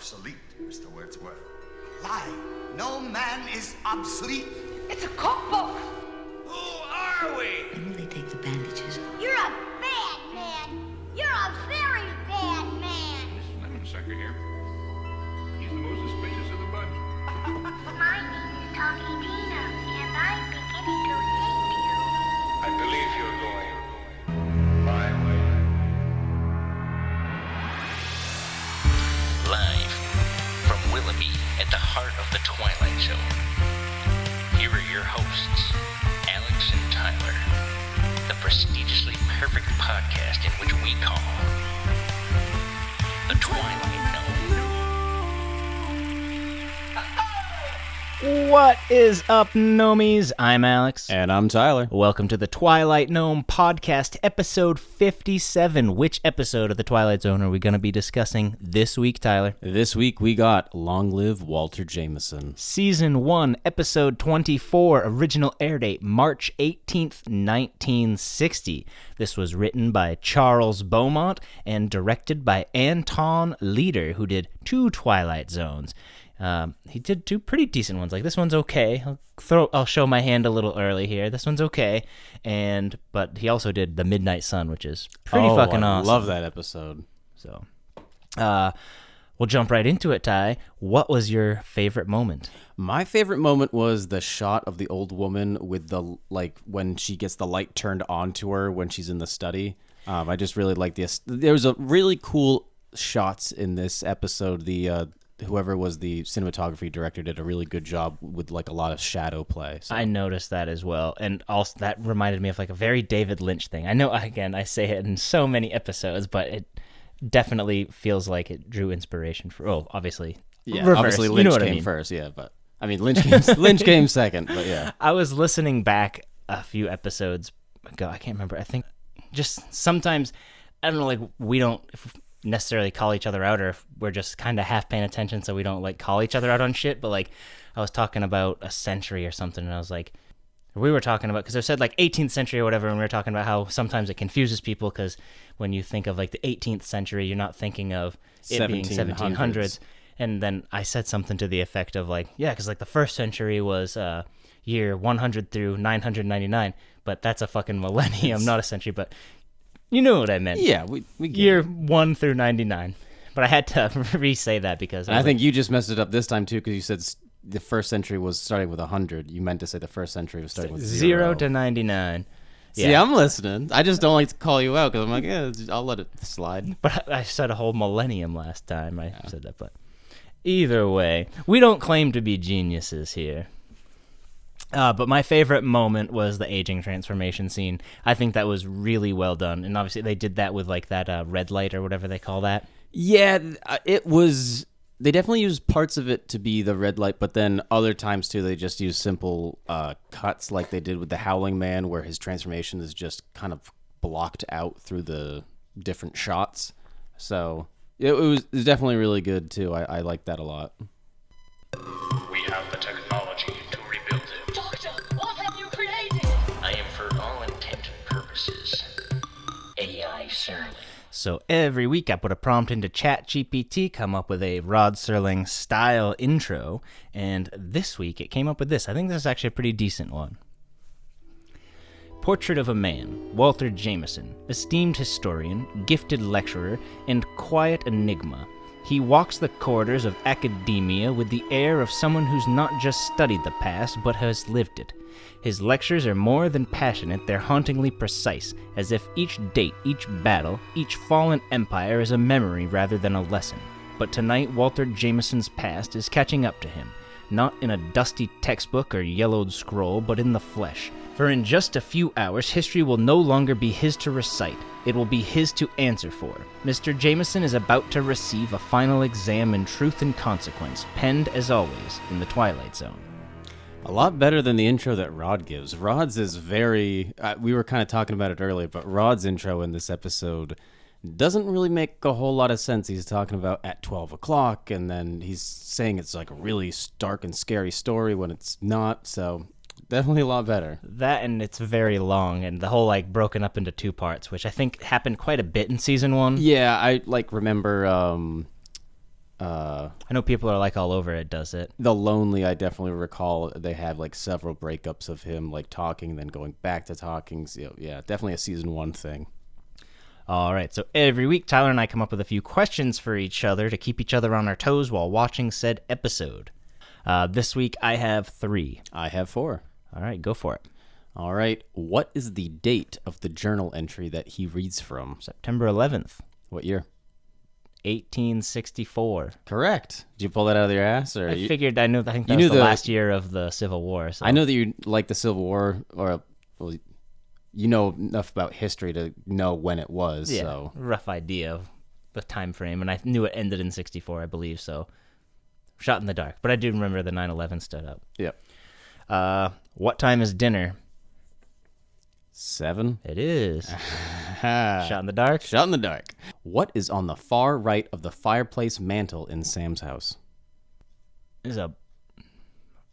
obsolete, Mr. Wordsworth. Lie. No man is obsolete. It's a cookbook. Who are we? When will they take the bandages off? You're a bad man. You're a very bad man. This lemon sucker here. He's the most suspicious of the bunch. My name is Talking Tina, and I'm beginning to hate you. I believe you're going my way. Live from Willoughby at the heart of the Twilight Zone. Here are your hosts, Alex and Tyler, the prestigiously perfect podcast in which we call The Twilight Zone. What is up, Gnomies? I'm Alex. And I'm Tyler. Welcome to the Twilight Gnome Podcast, episode 57. Which episode of the Twilight Zone are we going to be discussing this week, Tyler? This week we got Long Live Walter Jameson. Season 1, episode 24, original air date March 18th, 1960. This was written by Charles Beaumont and directed by Anton Leader, who did 2 Twilight Zones. He did 2 pretty decent ones. Like, this one's okay. I'll show my hand a little early here. This one's okay. But he also did The Midnight Sun, which is pretty fucking awesome. I love that episode. So, we'll jump right into it, Ty. What was your favorite moment? My favorite moment was the shot of the old woman with the, when she gets the light turned on to her when she's in the study. I just really like this. There was a really cool shots in this episode. Whoever was the cinematography director did a really good job with a lot of shadow play. So. I noticed that as well, and also that reminded me of a very David Lynch thing. I know, again, I say it in so many episodes, but it definitely feels like it drew inspiration for. Oh, obviously, reverse. Obviously Lynch came first, yeah, but I mean Lynch came second, but yeah. I was listening back a few episodes ago. I can't remember. I think just sometimes I don't know. We don't necessarily call each other out, or if we're just kind of half paying attention, so we don't call each other out on shit. But I was talking about a century or something, and I was we were talking about, because I said 18th century or whatever, and we were talking about how sometimes it confuses people, because when you think of the 18th century, you're not thinking of it being 1700s. And then I said something to the effect of because the first century was year 100 through 999, but that's a fucking millennium, not a century. But you know what I meant. Yeah, we get year it. 1 through 99. But I had to re-say that because I think you just messed it up this time too, because you said the first century was starting with 100. You meant to say the first century was starting with 0 to 99. Yeah. See, I'm listening. I just don't like to call you out because I'm I'll let it slide. But I said a whole millennium last time I said that. But either way, we don't claim to be geniuses here. But my favorite moment was the aging transformation scene. I think that was really well done. And obviously they did that with that red light or whatever they call that. Yeah, it was. They definitely used parts of it to be the red light, but then other times too, they just used simple cuts like they did with the Howling Man, where his transformation is just kind of blocked out through the different shots. So it was definitely really good too. I liked that a lot. We have the technology to rebuild it. Doctor, what have you created? I am, for all intent and purposes, AI Serling. So every week I put a prompt into ChatGPT, come up with a Rod Serling style intro, and this week it came up with this. I think this is actually a pretty decent one. Portrait of a man, Walter Jameson, esteemed historian, gifted lecturer, and quiet enigma. He walks the corridors of academia with the air of someone who's not just studied the past, but has lived it. His lectures are more than passionate, they're hauntingly precise, as if each date, each battle, each fallen empire is a memory rather than a lesson. But tonight, Walter Jameson's past is catching up to him, not in a dusty textbook or yellowed scroll, but in the flesh. For in just a few hours, history will no longer be his to recite. It will be his to answer for. Mr. Jameson is about to receive a final exam in truth and consequence, penned, as always, in the Twilight Zone. A lot better than the intro that Rod gives. Rod's is very... we were kind of talking about it earlier, but Rod's intro in this episode doesn't really make a whole lot of sense. He's talking about at 12 o'clock, and then he's saying it's a really stark and scary story when it's not, so... Definitely a lot better. That, and it's very long, and the whole broken up into 2 parts, which I think happened quite a bit in season 1. Yeah, I remember I know people are like all over it, does it? The Lonely, I definitely recall they had like several breakups of him like talking, then going back to talking. So, yeah, definitely a season 1 thing. All right, so every week, Tyler and I come up with a few questions for each other to keep each other on our toes while watching said episode. This week, I have 3. I have 4. All right, go for it. All right. What is the date of the journal entry that he reads from? September 11th, What year? 1864. Correct. Did you pull that out of your ass? Or I figured I think that you was knew the the- last year of the Civil War. So. I know that you like the Civil War, or well, you know enough about history to know when it was. Yeah, So rough idea of the time frame, and I knew it ended in 64, I believe, so shot in the dark. But I do remember the 9/11 stood up. yeah. What time is dinner? 7. It is. Shot Shot in the dark? Shot in the dark. What is on the far right of the fireplace mantle in Sam's house? Is a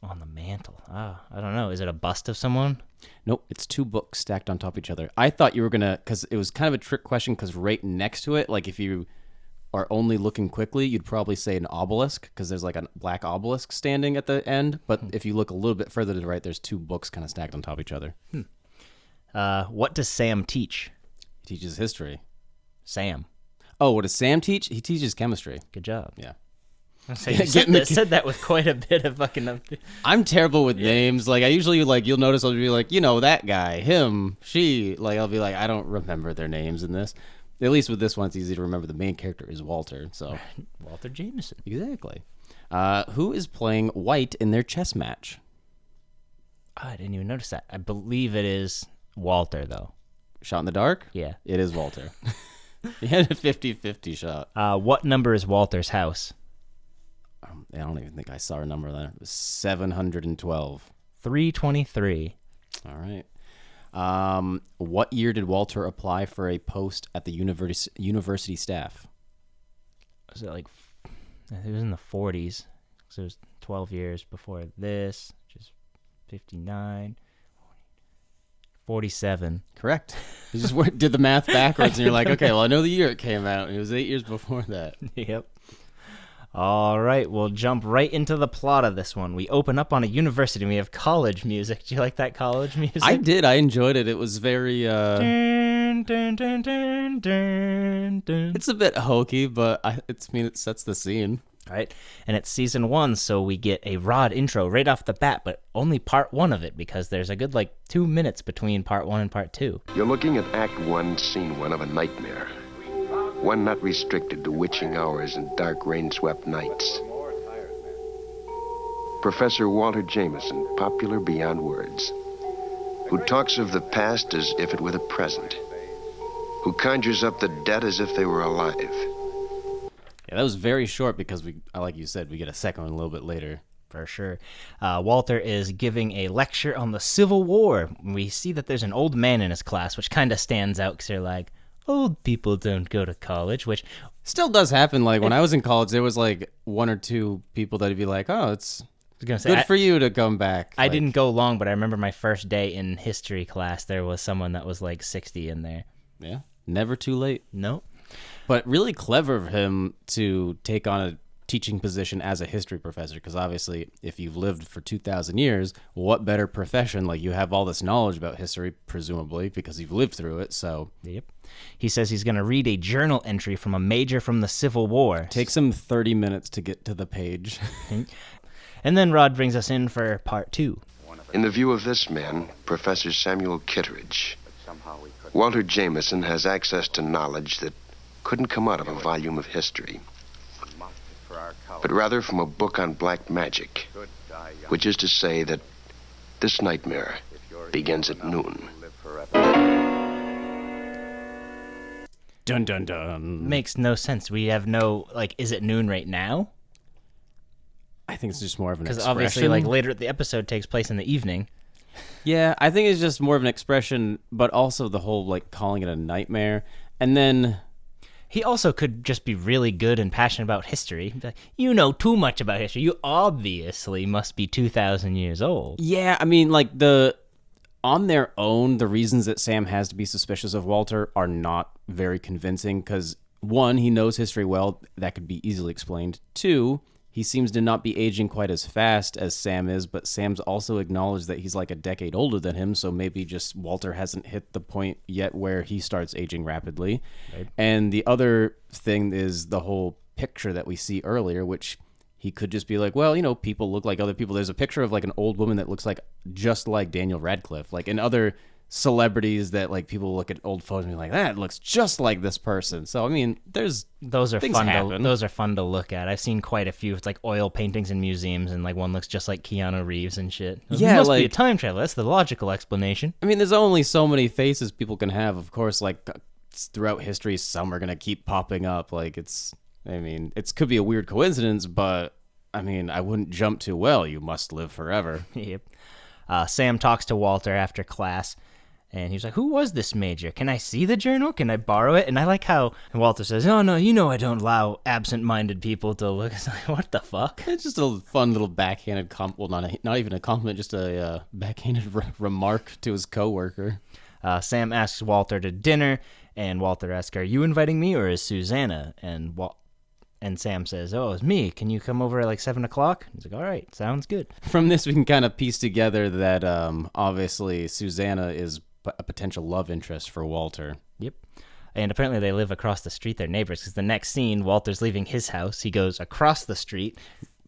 on the mantle. I don't know. Is it a bust of someone? Nope, it's 2 books stacked on top of each other. I thought you were gonna, because it was kind of a trick question, because right next to it, like if you are only looking quickly, you'd probably say an obelisk, because there's like a black obelisk standing at the end. But if you look a little bit further to the right, there's 2 books kind of stacked on top of each other. What does Sam teach? He teaches history. Sam. Oh, what does Sam teach? He teaches chemistry. Good job. Yeah. So you said that with quite a bit of fucking... I'm terrible with names. Like, I usually, like, you'll notice I'll be like, you know, that guy, him, she. Like, I'll be like, I don't remember their names in this. At least with this one, it's easy to remember. The main character is Walter, so... Walter Jameson. Exactly. Who is playing white in their chess match? Oh, I didn't even notice that. I believe it is Walter, though. Shot in the dark? Yeah. It is Walter. He had a 50-50 shot. What number is Walter's house? I don't even think I saw a number there. It was 712. 323. All right. What year did Walter apply for a post at the university staff? Was it like... It was in the 40s. So it was 12 years before this, which is 59... 47. Correct. You just did the math backwards, and you're like, okay, well, I know the year it came out, and it was 8 years before that. Yep. All right, we'll jump right into the plot of this one. We open up on a university, and we have college music. Do you like that college music? I did. I enjoyed it. It was very... Dun, dun, dun, dun, dun, dun. It's a bit hokey, but it sets the scene. All right, and it's season 1, so we get a Rod intro right off the bat, but only part 1 of it, because there's a good, 2 minutes between part 1 and part 2. You're looking at Act 1, Scene 1 of a nightmare. One not restricted to witching hours and dark rain-swept nights. Professor Walter Jameson, popular beyond words, who talks of the past as if it were the present, who conjures up the dead as if they were alive. Yeah, that was very short because like you said, we get a second one a little bit later. For sure. Walter is giving a lecture on the Civil War. We see that there's an old man in his class, which kind of stands out because they're like, old people don't go to college, which... Still does happen. Like, when I was in college, there was, 1 or 2 people that would be like, oh, it's good for you to come back. I didn't go long, but I remember my first day in history class, there was someone that was, 60 in there. Yeah, never too late. Nope. But really clever of him to take on a teaching position as a history professor, because obviously if you've lived for 2,000 years, what better profession? Like, you have all this knowledge about history, presumably, because you've lived through it, so... Yep. He says he's going to read a journal entry from a major from the Civil War. Takes him 30 minutes to get to the page. And then Rod brings us in for part 2. In the view of this man, Professor Samuel Kittredge, Walter Jameson has access to knowledge that couldn't come out of a volume of history, but rather from a book on black magic, which is to say that this nightmare begins at noon. Dun, dun, dun. Makes no sense. We have no, is it noon right now? I think it's just more of an expression. Because obviously, later the episode takes place in the evening. Yeah, I think it's just more of an expression, but also the whole, calling it a nightmare. And then... He also could just be really good and passionate about history. Like, you know too much about history. You obviously must be 2,000 years old. Yeah, I mean, on their own, the reasons that Sam has to be suspicious of Walter are not very convincing, because one, he knows history well. That could be easily explained. Two, he seems to not be aging quite as fast as Sam is, but Sam's also acknowledged that he's like a decade older than him, so maybe just Walter hasn't hit the point yet where he starts aging rapidly. Right. And the other thing is the whole picture that we see earlier, which he could just be like, well, people look like other people. There's a picture of like an old woman that looks like just like Daniel Radcliffe. Like in other celebrities that like people look at old photos and be like, that looks just like this person. So I mean, those are fun. Those are fun to look at. I've seen quite a few. It's like oil paintings in museums, and like one looks just like Keanu Reeves and shit. Yeah, must be a time travel. That's the logical explanation. I mean, there's only so many faces people can have. Of course, like throughout history, some are gonna keep popping up. Like it could be a weird coincidence, but I mean, I wouldn't jump to, well, you must live forever. Yep. Sam talks to Walter after class. And he was like, who was this major? Can I see the journal? Can I borrow it? And I like how Walter says, oh, no, I don't allow absent-minded people to look. It's like, what the fuck? It's just a fun little backhanded not even a compliment, just a backhanded remark to his coworker. Sam asks Walter to dinner, and Walter asks, are you inviting me or is Susanna? And Sam says, oh, it's me. Can you come over at like 7 o'clock? He's like, all right, sounds good. From this, we can kind of piece together that obviously Susanna is a potential love interest for Walter. Yep. And apparently they live across the street. They're neighbors, because the next scene, Walter's leaving his house. He goes across the street.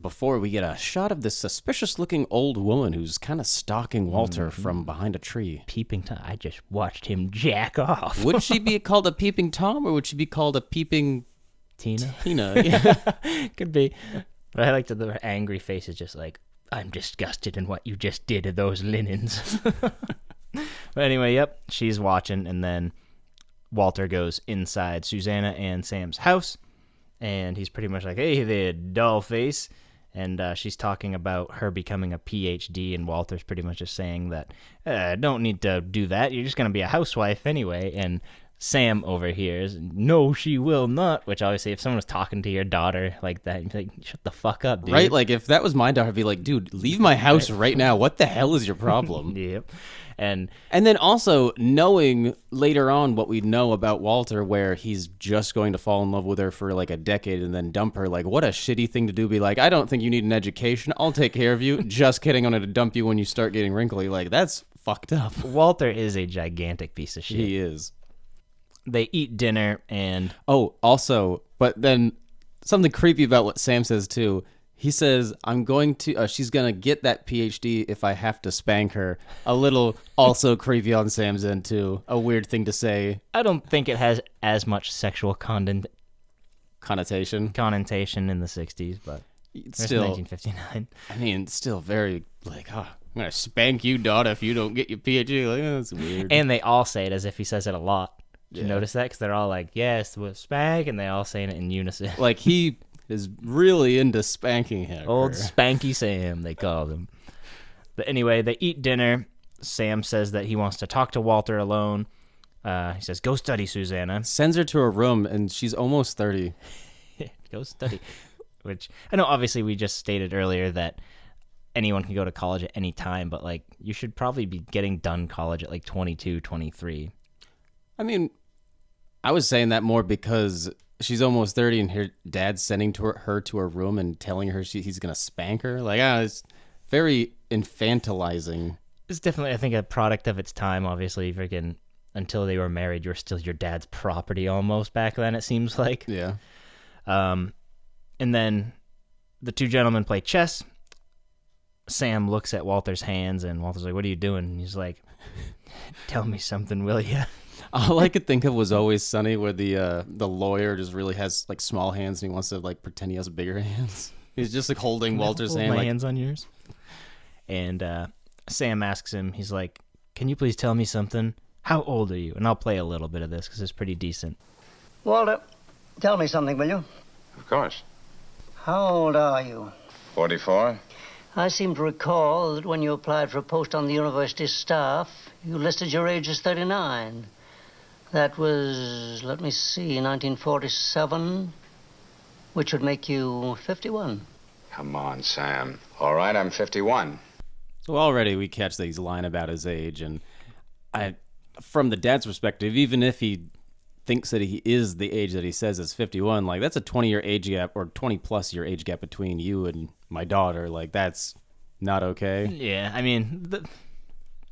Before we get a shot of this suspicious-looking old woman who's kind of stalking Walter from behind a tree. Peeping Tom. I just watched him jack off. Would she be called a peeping Tom, or would she be called a peeping Tina? Yeah. Could be. But I like the angry face is just like, I'm disgusted in what you just did to those linens. But anyway, yep, she's watching, and then Walter goes inside Susanna and Sam's house, and he's pretty much like, hey there, doll face, and she's talking about her becoming a PhD, and Walter's pretty much just saying that, don't need to do that, you're just going to be a housewife anyway, and Sam overhears, no, she will not, which obviously if someone was talking to your daughter like that, you'd be like, shut the fuck up, dude. Right, like if that was my daughter, I'd be like, dude, leave my house right now. What the hell is your problem? Yep. And then also knowing later on what we know about Walter, where he's just going to fall in love with her for like a decade and then dump her. Like, what a shitty thing to do. Be like, I don't think you need an education. I'll take care of you. Just kidding. I'm going to dump you when you start getting wrinkly. Like, that's fucked up. Walter is a gigantic piece of shit. He is. They eat dinner and... Oh, also, but then something creepy about what Sam says too. He says, she's going to get that PhD if I have to spank her. A little also creepy on Sam's end, too. A weird thing to say. I don't think it has as much sexual connotation in the 60s, but it's still 1959. I mean, still very, like, I'm going to spank you, daughter, if you don't get your PhD. Like, that's weird. And they all say it as if he says it a lot. Did you notice that? Because they're all like, yes, we'll spank, and they all saying it in unison. Like, he... is really into spanking him. Old Spanky Sam, they call him. But anyway, they eat dinner. Sam says that he wants to talk to Walter alone. He says, go study, Susanna. Sends her to her room, and she's almost 30. Go study. Which, I know obviously we just stated earlier that anyone can go to college at any time, but like you should probably be getting done college at like 22, 23. I mean, I was saying that more because... she's almost 30 and her dad's sending her to her room and telling her he's going to spank her. Like, it's very infantilizing. It's definitely, I think, a product of its time, obviously. Freaking, until they were married, you're still your dad's property almost back then, it seems like. Yeah. And then the two gentlemen play chess. Sam looks at Walter's hands, and Walter's like, what are you doing? And he's like, tell me something, will ya? All I could think of was Always Sunny, where the lawyer just really has like small hands and he wants to like pretend he has bigger hands. He's just like holding Walter's hand. My like, hands on yours. And Sam asks him, he's like, can you please tell me something? How old are you? And I'll play a little bit of this because it's pretty decent. Walter, tell me something, will you? Of course. How old are you? 44. I seem to recall that when you applied for a post on the university staff, you listed your age as 39. That was, let me see, 1947, which would make you 51. Come on, Sam. All right, I'm 51. So already we catch that he's lying about his age, and from the dad's perspective, even if he thinks that he is the age that he says is 51, like that's a 20-year age gap or 20+ year age gap between you and my daughter. Like that's not okay. Yeah, I mean,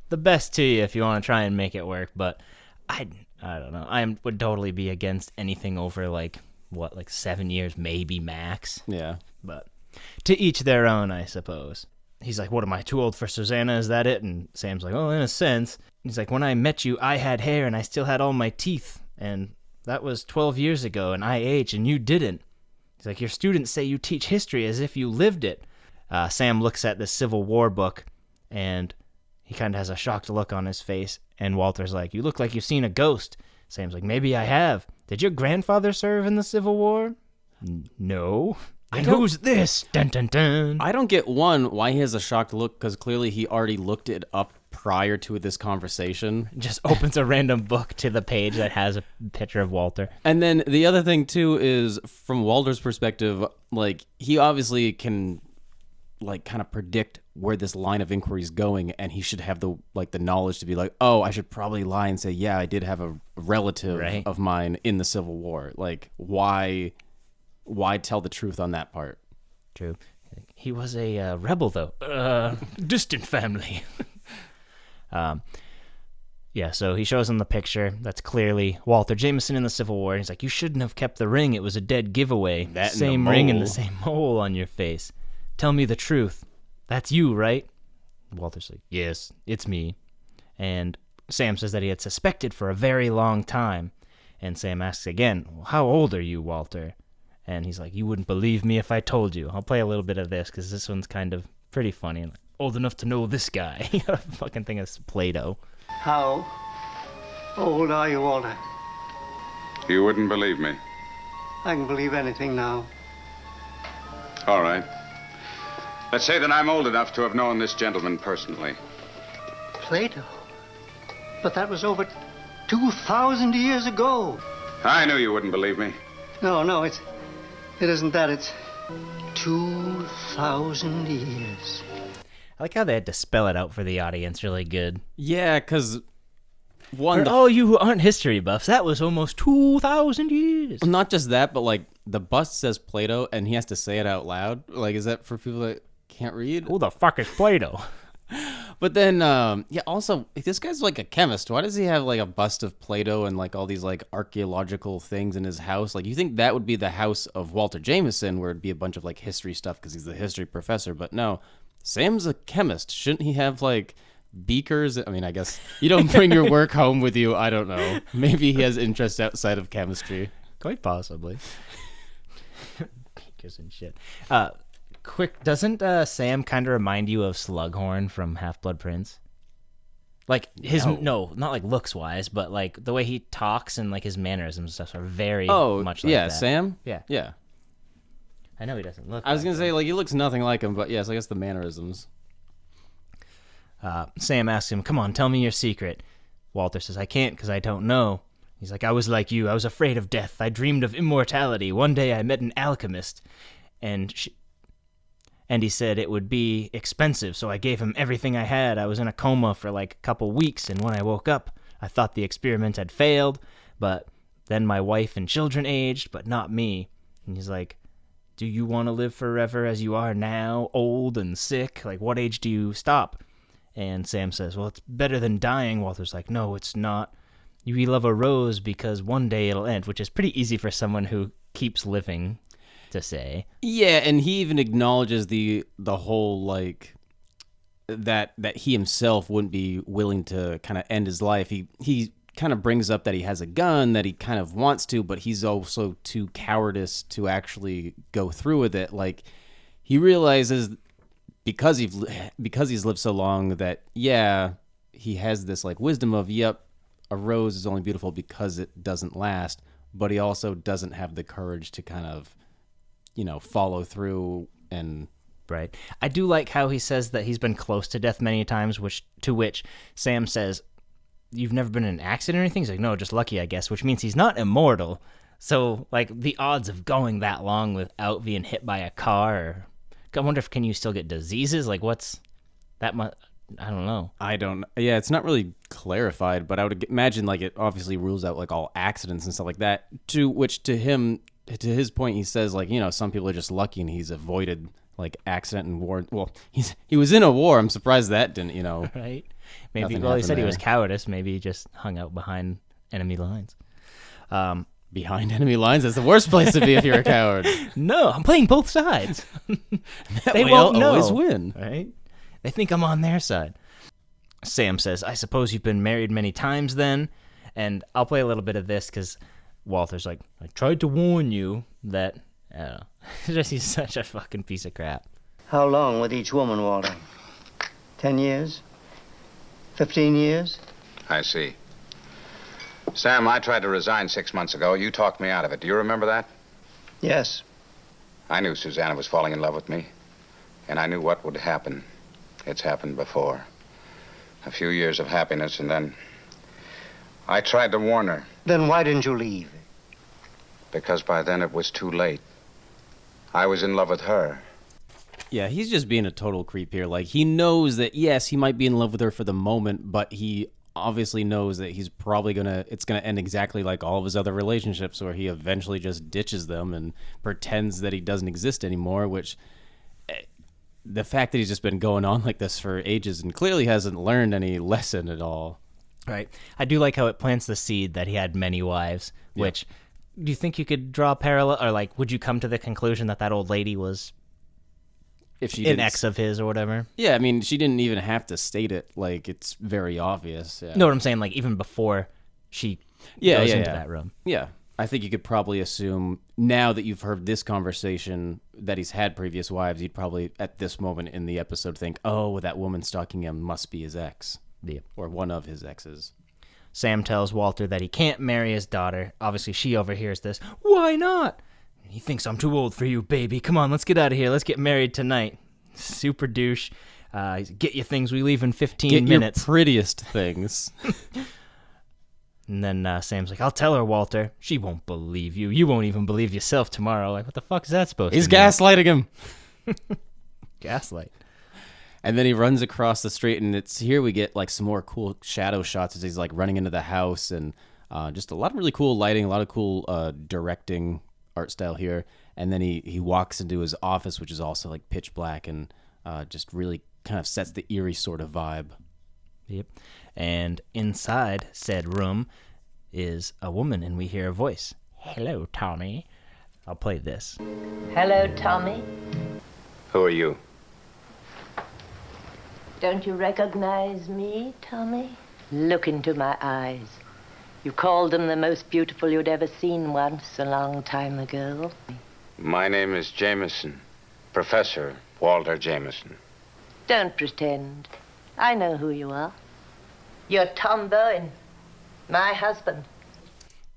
the best to you if you want to try and make it work, but I don't know. I would totally be against anything over like 7 years, maybe max. Yeah. But to each their own, I suppose. He's like, what, am I too old for Susanna? Is that it? And Sam's like, oh, in a sense. He's like, when I met you, I had hair and I still had all my teeth. And that was 12 years ago, and I aged and you didn't. He's like, your students say you teach history as if you lived it. Sam looks at the Civil War book, and he kind of has a shocked look on his face. And Walter's like, you look like you've seen a ghost. Sam's like, maybe I have. Did your grandfather serve in the Civil War? No. And who's this? Dun, dun, dun. I don't get, one, why he has a shocked look, because clearly he already looked it up prior to this conversation. Just opens a random book to the page that has a picture of Walter. And then the other thing, too, is from Walter's perspective, like, he obviously can, like, kind of predict where this line of inquiry is going, and he should have the knowledge to be like, oh, I should probably lie and say, yeah, I did have a relative of mine in the Civil War. Like, why tell the truth on that part? True. He was a rebel, though. Distant family. Yeah, so he shows him the picture. That's clearly Walter Jameson in the Civil War. He's like, you shouldn't have kept the ring. It was a dead giveaway. That same ring and the same mole on your face. Tell me the truth. That's you, right? Walter's like, yes, it's me. And Sam says that he had suspected for a very long time. And Sam asks again, well, how old are you, Walter? And he's like, you wouldn't believe me if I told you. I'll play a little bit of this because this one's kind of pretty funny. Like, old enough to know this guy. Fucking thing is Play-Doh. How old are you, Walter? You wouldn't believe me. I can believe anything now. All right. Let's say that I'm old enough to have known this gentleman personally. Plato? But that was over 2,000 years ago. I knew you wouldn't believe me. No, it isn't that. It's 2,000 years. I like how they had to spell it out for the audience really good. Yeah, because for all you who aren't history buffs, that was almost 2,000 years. Not just that, but like the bust says Plato, and he has to say it out loud. Like, is that for people that can't read? Who the fuck is Plato? But then, also, if this guy's like a chemist, why does he have like a bust of Plato and like all these like archaeological things in his house? Like, you think that would be the house of Walter Jameson, where it'd be a bunch of like history stuff because he's the history professor, but no. Sam's a chemist. Shouldn't he have, like, beakers? I mean, I guess you don't bring your work home with you. I don't know. Maybe he has interests outside of chemistry. Quite possibly. Beakers and shit. Quick, doesn't Sam kind of remind you of Slughorn from Half-Blood Prince? Like, no, not like looks-wise, but, like, the way he talks and, like, his mannerisms and stuff are very much like that. Sam? Yeah. I know he doesn't look I was going to say, like, he looks nothing like him, but yes, I guess the mannerisms. Sam asks him, come on, tell me your secret. Walter says, I can't because I don't know. He's like, I was like you. I was afraid of death. I dreamed of immortality. One day I met an alchemist, and he said it would be expensive, so I gave him everything I had. I was in a coma for like a couple weeks, and when I woke up, I thought the experiment had failed, but then my wife and children aged, but not me. And he's like, do you want to live forever as you are now, old and sick? Like, what age do you stop? And Sam says, well, it's better than dying. Walter's like, no, it's not. You love a rose because one day it'll end, which is pretty easy for someone who keeps living to say. Yeah, and he even acknowledges the whole, like, that he himself wouldn't be willing to kind of end his life. He kind of brings up that he has a gun, that he kind of wants to, but he's also too cowardice to actually go through with it. Like, he realizes because he's lived so long that, yeah, he has this like wisdom of, yep, a rose is only beautiful because it doesn't last, but he also doesn't have the courage to kind of, follow through and... Right. I do like how he says that he's been close to death many times, to which Sam says, you've never been in an accident or anything? He's like, no, just lucky, I guess, which means he's not immortal. So, like, the odds of going that long without being hit by a car, I wonder if can you still get diseases? Like, what's that much? I don't know. I don't. Yeah, it's not really clarified, but I would imagine like it obviously rules out like all accidents and stuff like that. To which to him, to his point, he says like, you know, some people are just lucky and he's avoided like accident and war. Well, he was in a war. I'm surprised that didn't, you know. Right? Maybe. Nothing Well, he said he happened was there. cowardice. Maybe he just hung out behind enemy lines. Behind enemy lines, that's the worst place to be if you're a coward. No, I'm playing both sides. They way won't I'll know. always win. Right? They think I'm on their side. Sam says, I suppose you've been married many times then? And I'll play a little bit of this because Walter's like, I tried to warn you that, I don't know. Just he's such a fucking piece of crap. How long with each woman, Walter? 10 years? 15 years? I see. Sam, I tried to resign 6 months ago. You talked me out of it. Do you remember that? Yes. I knew Susanna was falling in love with me, and I knew what would happen. It's happened before. A few years of happiness, and then I tried to warn her. Then why didn't you leave? Because by then it was too late. I was in love with her. Yeah, he's just being a total creep here. Like, he knows that, yes, he might be in love with her for the moment, but he obviously knows that he's probably it's gonna end exactly like all of his other relationships, where he eventually just ditches them and pretends that he doesn't exist anymore, which the fact that he's just been going on like this for ages and clearly hasn't learned any lesson at all. Right. I do like how it plants the seed that he had many wives, which, do you think you could draw a parallel, or like, would you come to the conclusion that old lady was If she an didn't- ex of his or whatever? Yeah, I mean, she didn't even have to state it. Like, it's very obvious. Yeah. Know what I'm saying? Like, even before she goes into that room. Yeah. I think you could probably assume, now that you've heard this conversation, that he's had previous wives, you'd probably, at this moment in the episode, think, oh, that woman stalking him must be his ex. Yeah. Or one of his exes. Sam tells Walter that he can't marry his daughter. Obviously, she overhears this. Why not? He thinks I'm too old for you, baby. Come on, let's get out of here. Let's get married tonight. Super douche. Get you things. We leave in 15 minutes. Your prettiest things. And then Sam's like, I'll tell her, Walter. She won't believe you. You won't even believe yourself tomorrow. Like, what the fuck is that supposed He's to mean? gaslighting him. Gaslight. And then he runs across the street, and it's here we get like some more cool shadow shots as he's like running into the house, and just a lot of really cool lighting, a lot of cool directing art style here. And then he walks into his office, which is also like pitch black, and just really kind of sets the eerie sort of vibe. Yep. And inside said room is a woman, and we hear a voice. Hello, Tommy. I'll play this. Hello, Tommy. Who are you? Don't you recognize me, Tommy? Look into my eyes. You called them the most beautiful you'd ever seen once, a long time ago. My name is Jameson. Professor Walter Jameson. Don't pretend. I know who you are. You're Tom Bowen, my husband.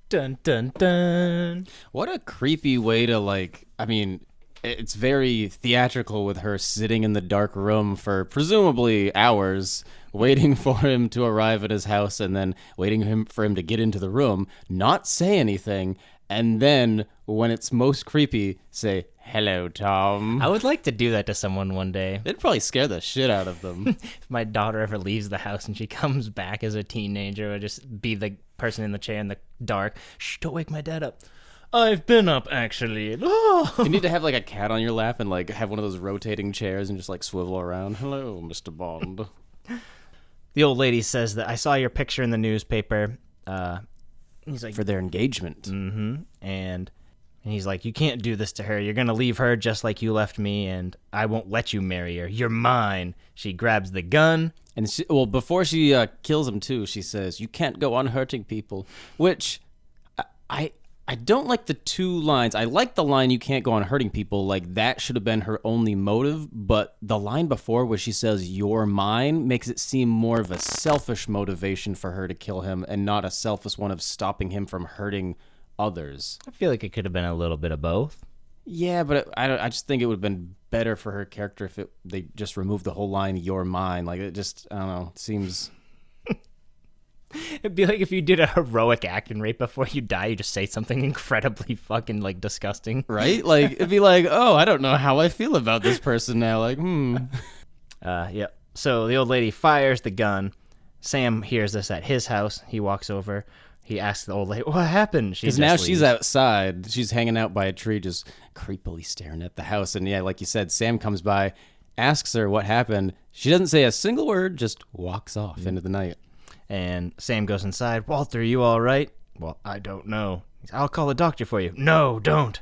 Dun, dun, dun. What a creepy way to, like, I mean, it's very theatrical with her sitting in the dark room for presumably hours, waiting for him to arrive at his house, and then waiting for him to get into the room, not say anything, and then, when it's most creepy, say, hello, Tom. I would like to do that to someone one day. It'd probably scare the shit out of them. If my daughter ever leaves the house and she comes back as a teenager, I'd just be the person in the chair in the dark. Shh, don't wake my dad up. I've been up, actually. You need to have, like, a cat on your lap and, like, have one of those rotating chairs and just, like, swivel around. Hello, Mr. Bond. The old lady says that I saw your picture in the newspaper. He's like, For their engagement. Mm-hmm. And he's like, you can't do this to her. You're going to leave her just like you left me, and I won't let you marry her. You're mine. She grabs the gun. And she, well, before she kills him too, she says, "You can't go on hurting people," which I don't like the two lines. I like the line, "You can't go on hurting people." Like, that should have been her only motive. But the line before, where she says, "You're mine," makes it seem more of a selfish motivation for her to kill him, and not a selfish one of stopping him from hurting others. I feel like it could have been a little bit of both. Yeah, but I just think it would have been better for her character if they just removed the whole line, "You're mine." Like, it just, I don't know, it seems... It'd be like if you did a heroic act and right before you die, you just say something incredibly fucking, like, disgusting. Right? Like, it'd be like, oh, I don't know how I feel about this person now. Like, Yep. So the old lady fires the gun. Sam hears this at his house. He walks over. He asks the old lady, what happened? Because now she's outside. She's hanging out by a tree, just creepily staring at the house. And yeah, like you said, Sam comes by, asks her what happened. She doesn't say a single word, just walks off into the night. And Sam goes inside. Walter, are you all right? Well, I don't know. I'll call a doctor for you. No, don't.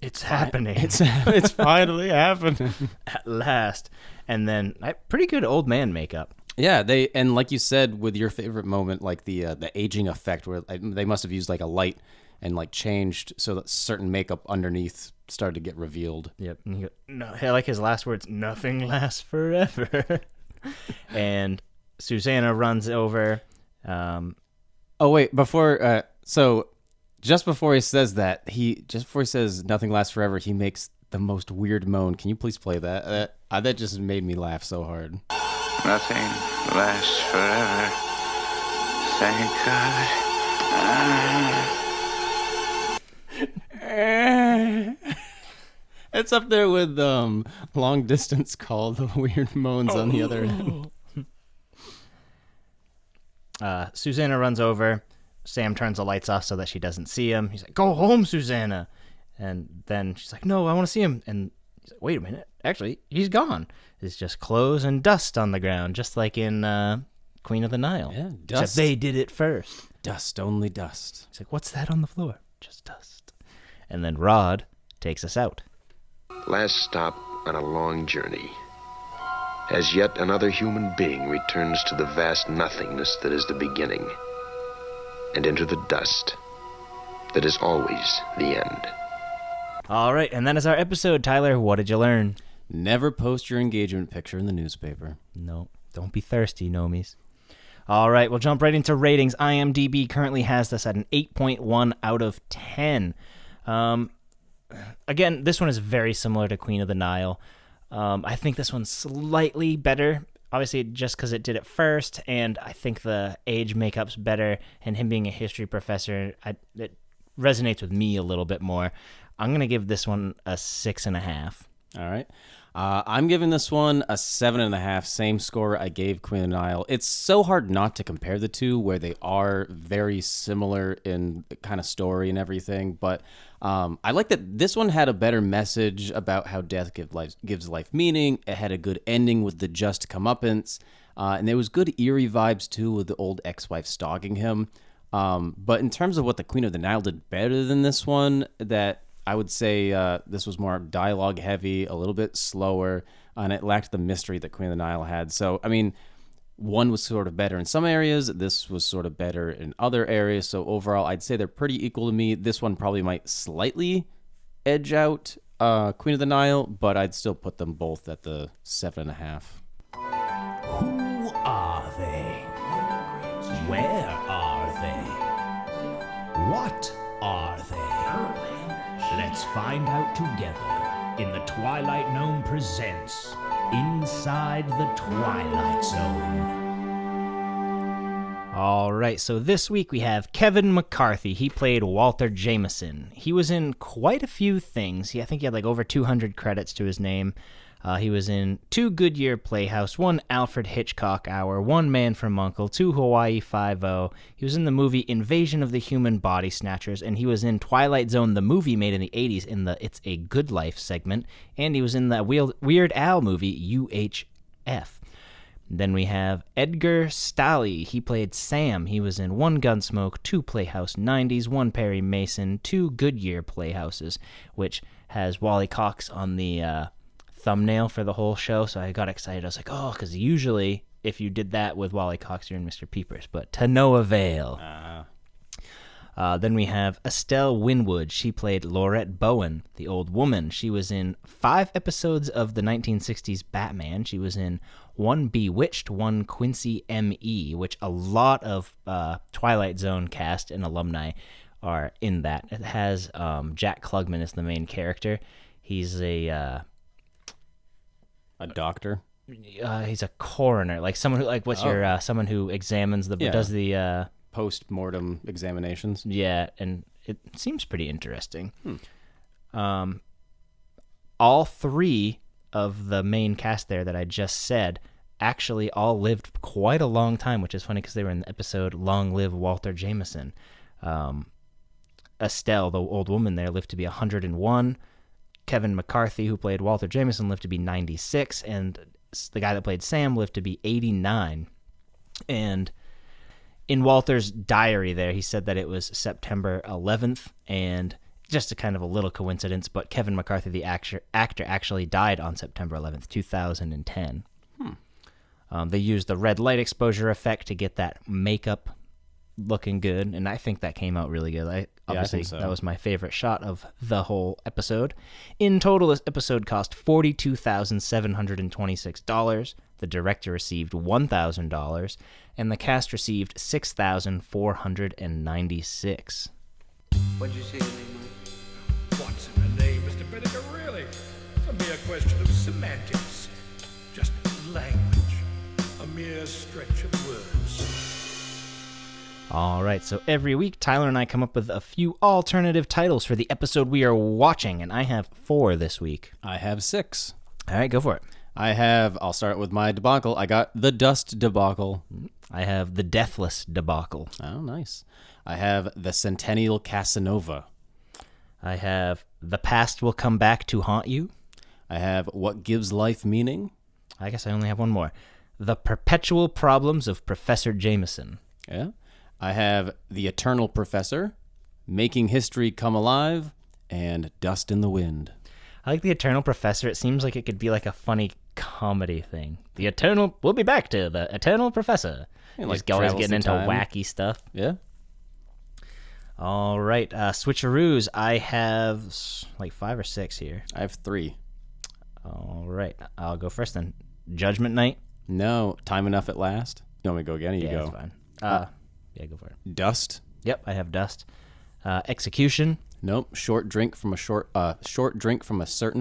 It's happening. It's finally happening. At last. And then pretty good old man makeup. Yeah, and like you said, with your favorite moment, like the aging effect, where they must have used like a light and like changed so that certain makeup underneath started to get revealed. Yep. And I like his last words, nothing lasts forever. And Susanna runs over. Oh, wait, before, just before he says that, just before he says nothing lasts forever, he makes the most weird moan. Can you please play that? That just made me laugh so hard. Nothing lasts forever. Thank God. It's up there with Long Distance Call, the weird moans on the other end. Susanna runs over. Sam turns the lights off so that she doesn't see him. He's like, go home, Susanna. And then she's like, no, I want to see him. And he's like, wait a minute. Actually, he's gone. It's just clothes and dust on the ground, just like in Queen of the Nile. Yeah, dust. Except they did it first. Dust, only dust. He's like, what's that on the floor? Just dust. And then Rod takes us out. Last stop on a long journey. As yet another human being returns to the vast nothingness that is the beginning, and into the dust that is always the end. All right, and that is our episode. Tyler, what did you learn? Never post your engagement picture in the newspaper. No, don't be thirsty, nomies. All right, we'll jump right into ratings. IMDb currently has this at an 8.1 out of 10. Again, this one is very similar to Queen of the Nile. I think this one's slightly better, obviously just because it did it first, and I think the age makeup's better, and him being a history professor, it resonates with me a little bit more. I'm going to give this one a 6.5. All right. I'm giving this one a 7.5, same score I gave Queen of the Nile. It's so hard not to compare the two, where they are very similar in kind of story and everything, but I like that this one had a better message about how death gives life meaning. It had a good ending with the just comeuppance, and there was good eerie vibes too with the old ex-wife stalking him. But in terms of what the Queen of the Nile did better than this one, that I would say this was more dialogue heavy, a little bit slower, and it lacked the mystery that Queen of the Nile had. So, I mean, one was sort of better in some areas. This was sort of better in other areas. So overall, I'd say they're pretty equal to me. This one probably might slightly edge out Queen of the Nile, but I'd still put them both at the 7.5. Who are they? Where are they? What are they? Let's find out together in the Twilight Gnome presents Inside the Twilight Zone. All right, so this week we have Kevin McCarthy. He played Walter Jameson. He was in quite a few things. I think he had like over 200 credits to his name. He was in 2 Goodyear Playhouse, 1 Alfred Hitchcock Hour, 1 Man from U.N.C.L.E., 2 Hawaii Five-0. He was in the movie Invasion of the Human Body Snatchers, and he was in Twilight Zone, the movie made in the 80s, in the It's a Good Life segment, and he was in the Weird Al movie UHF. Then we have Edgar Stahli. He played Sam. He was in 1 Gunsmoke, 2 Playhouse 90s, 1 Perry Mason, 2 Goodyear Playhouses, which has Wally Cox on the thumbnail for the whole show, so I got excited. I was like, oh, because usually if you did that with Wally Cox, you're in Mr. Peepers, but to no avail. Then we have Estelle Winwood. She played Laurette Bowen, the old woman. She was in 5 episodes of the 1960s Batman. She was in 1 Bewitched, 1 Quincy M.E., which a lot of Twilight Zone cast and alumni are in that. It has Jack Klugman as the main character. He's a doctor. He's a coroner, like someone who, like, someone who examines does the post-mortem examinations. Yeah, and it seems pretty interesting. All 3 of the main cast there that I just said actually all lived quite a long time, which is funny because they were in the episode Long Live Walter Jameson. Estelle, the old woman there, lived to be 101. Kevin McCarthy, who played Walter Jameson, lived to be 96, and the guy that played Sam lived to be 89. And in Walter's diary there, he said that it was September 11th, and just a kind of a little coincidence, but Kevin McCarthy, the actor actually died on September 11th, 2010. They used the red light exposure effect to get that makeup looking good, and I think that came out really good. I think so. That was my favorite shot of the whole episode. In total, this episode cost $42,726. The director received $1,000, and the cast received $6,496. What'd you say your name was? What's in the name, Mr. Benedict? Really? It's a mere question of semantics. Just language. A mere stretch of words. All right, so every week, Tyler and I come up with a few alternative titles for the episode we are watching, and I have 4 this week. I have 6. All right, go for it. I'll start with my debacle. I got the Dust debacle. I have the Deathless debacle. Oh, nice. I have the Centennial Casanova. I have The Past Will Come Back to Haunt You. I have What Gives Life Meaning. I guess I only have one more. The Perpetual Problems of Professor Jameson. Yeah. I have The Eternal Professor, Making History Come Alive, and Dust in the Wind. I like The Eternal Professor. It seems like it could be like a funny comedy thing. We'll be back to The Eternal Professor. Yeah, like always getting into wacky stuff. Yeah. All right. Switcheroos. I have like 5 or 6 here. I have 3. All right. I'll go first then. Judgment Night. No. Time Enough at Last. You want me to go again? You go. That's fine. Yeah, go for it. Dust. Yep, I have Dust. Execution. Nope. Short drink from a certain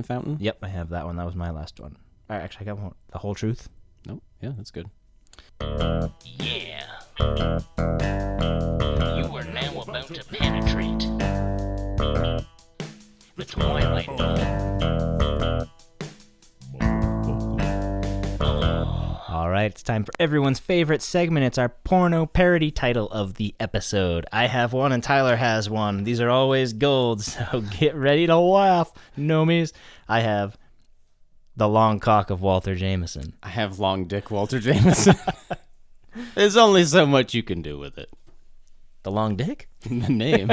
fountain. Yep, I have that one. That was my last one. All right, actually, I got one. The Whole Truth. Nope. Yeah, that's good. Yeah. You are now about to penetrate the Twilight Zone. All right, it's time for everyone's favorite segment. It's our porno parody title of the episode. I have one and Tyler has one. These are always gold, so get ready to laugh, nomies. I have The Long Cock of Walter Jameson. I have Long Dick Walter Jameson. There's only so much you can do with it. The Long Dick? The name.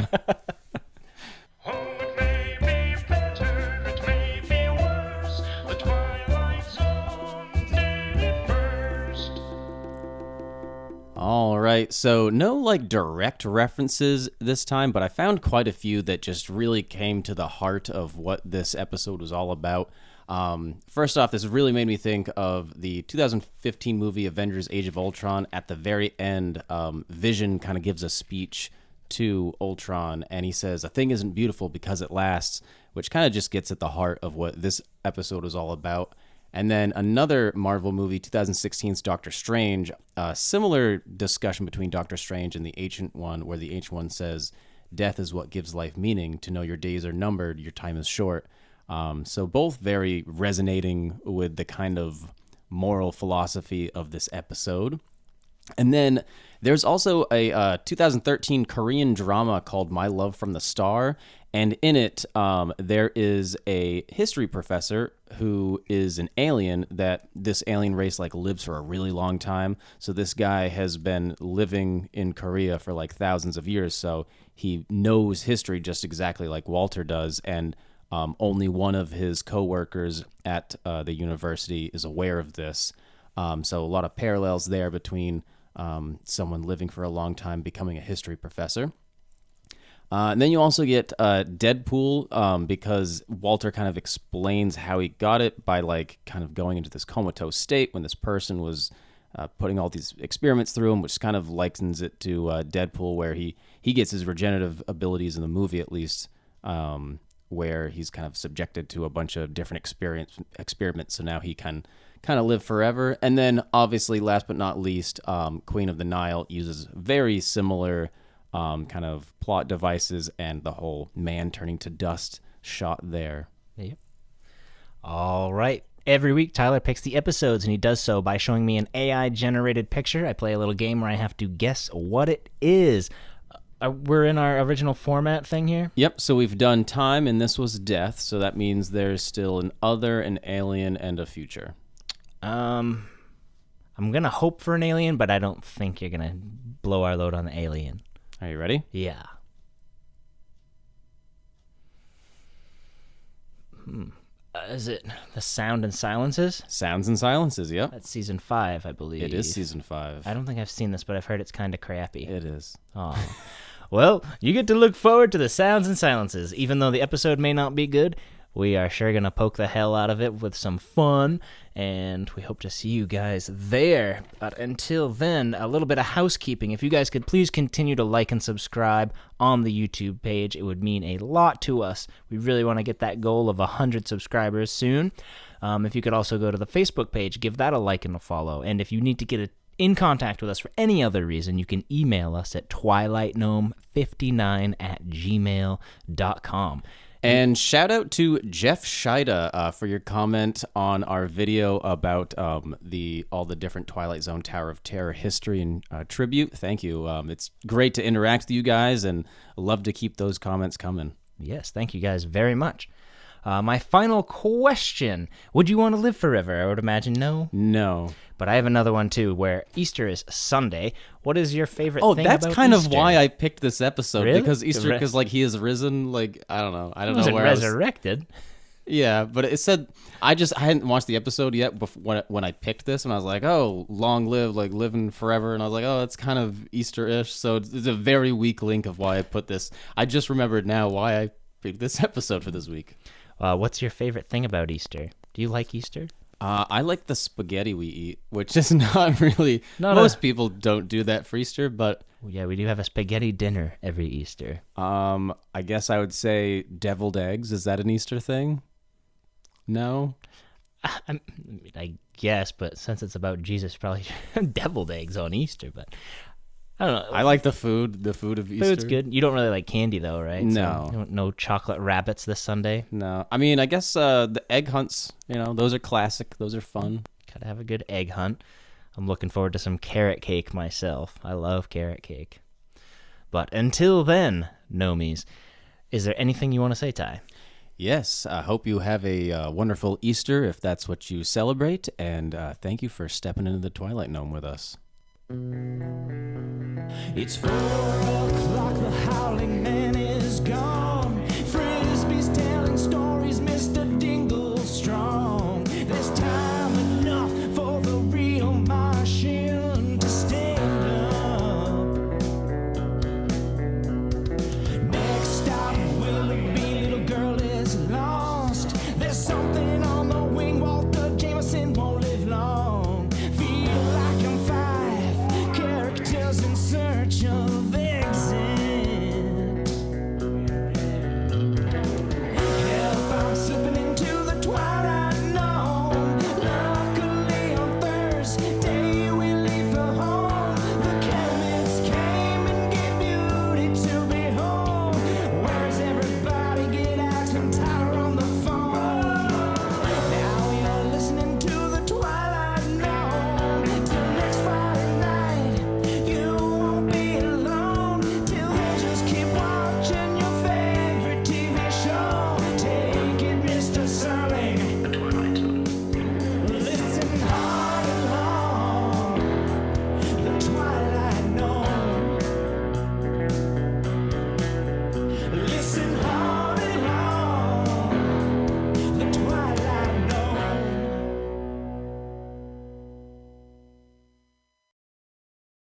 All right, so no like direct references this time, but I found quite a few that just really came to the heart of what this episode was all about. First off, this really made me think of the 2015 movie Avengers Age of Ultron. At the very end, Vision kind of gives a speech to Ultron, and he says, "A thing isn't beautiful because it lasts," which kind of just gets at the heart of what this episode is all about. And then another Marvel movie, 2016's Doctor Strange, a similar discussion between Doctor Strange and the Ancient One, where the Ancient One says, "Death is what gives life meaning. To know your days are numbered, your time is short." So both very resonating with the kind of moral philosophy of this episode. And then there's also a 2013 Korean drama called My Love from the Star. And in it, there is a history professor who is an alien that this alien race like lives for a really long time. So this guy has been living in Korea for like thousands of years. So he knows history just exactly like Walter does. And only one of his coworkers at the university is aware of this. So a lot of parallels there between someone living for a long time becoming a history professor. And then you also get Deadpool because Walter kind of explains how he got it by like kind of going into this comatose state when this person was putting all these experiments through him, which kind of likens it to Deadpool, where he gets his regenerative abilities in the movie at least, where he's kind of subjected to a bunch of different experiments. So now he can kind of live forever. And then obviously, last but not least, Queen of the Nile uses very similar kind of plot devices and the whole man turning to dust shot there. Yep. All right. Every week, Tyler picks the episodes, and he does so by showing me an AI-generated picture. I play a little game where I have to guess what it is. We're in our original format thing here? Yep, so we've done time, and this was death, so that means there's still an other, an alien, and a future. I'm going to hope for an alien, but I don't think you're going to blow our load on the alien. Are you ready? Yeah. Is it The Sound and Silences? Sounds and Silences, yep. That's season 5, I believe. It is season 5. I don't think I've seen this, but I've heard it's kind of crappy. It is. Oh. Well, you get to look forward to The Sounds and Silences. Even though the episode may not be good, we are sure going to poke the hell out of it with some fun, and we hope to see you guys there. But until then, a little bit of housekeeping. If you guys could please continue to like and subscribe on the YouTube page, it would mean a lot to us. We really want to get that goal of 100 subscribers soon. If you could also go to the Facebook page, give that a like and a follow. And if you need to get in contact with us for any other reason, you can email us at twilightgnome59@gmail.com. And shout out to Jeff Scheida for your comment on our video about all the different Twilight Zone Tower of Terror history and tribute. Thank you. It's great to interact with you guys, and love to keep those comments coming. Yes, thank you guys very much. My final question. Would you want to live forever? I would imagine no. No. But I have another one, too, where Easter is Sunday. What is your favorite thing about Easter? Oh, that's kind of why I picked this episode. Really? Because Easter, because like he is risen, like, I don't know. I don't know wasn't where resurrected. Yeah, but it said, I hadn't watched the episode yet before, when I picked this, and I was like, oh, long live, like living forever. And I was like, oh, that's kind of Easter-ish. So it's a very weak link of why I put this. I just remembered now why I picked this episode for this week. What's your favorite thing about Easter? Do you like Easter? I like the spaghetti we eat, which is not really... most people don't do that for Easter, but... Yeah, we do have a spaghetti dinner every Easter. I guess I would say deviled eggs. Is that an Easter thing? No? I guess, but since it's about Jesus, probably deviled eggs on Easter, but... I don't know. I like the food of Easter. Food's good. You don't really like candy, though, right? No. So, no chocolate rabbits this Sunday? No. I mean, I guess the egg hunts, those are classic. Those are fun. Gotta have a good egg hunt. I'm looking forward to some carrot cake myself. I love carrot cake. But until then, Nomies, is there anything you want to say, Ty? Yes. I hope you have a wonderful Easter, if that's what you celebrate. And thank you for stepping into the Twilight Gnome with us. It's 4 o'clock, the howling man is gone.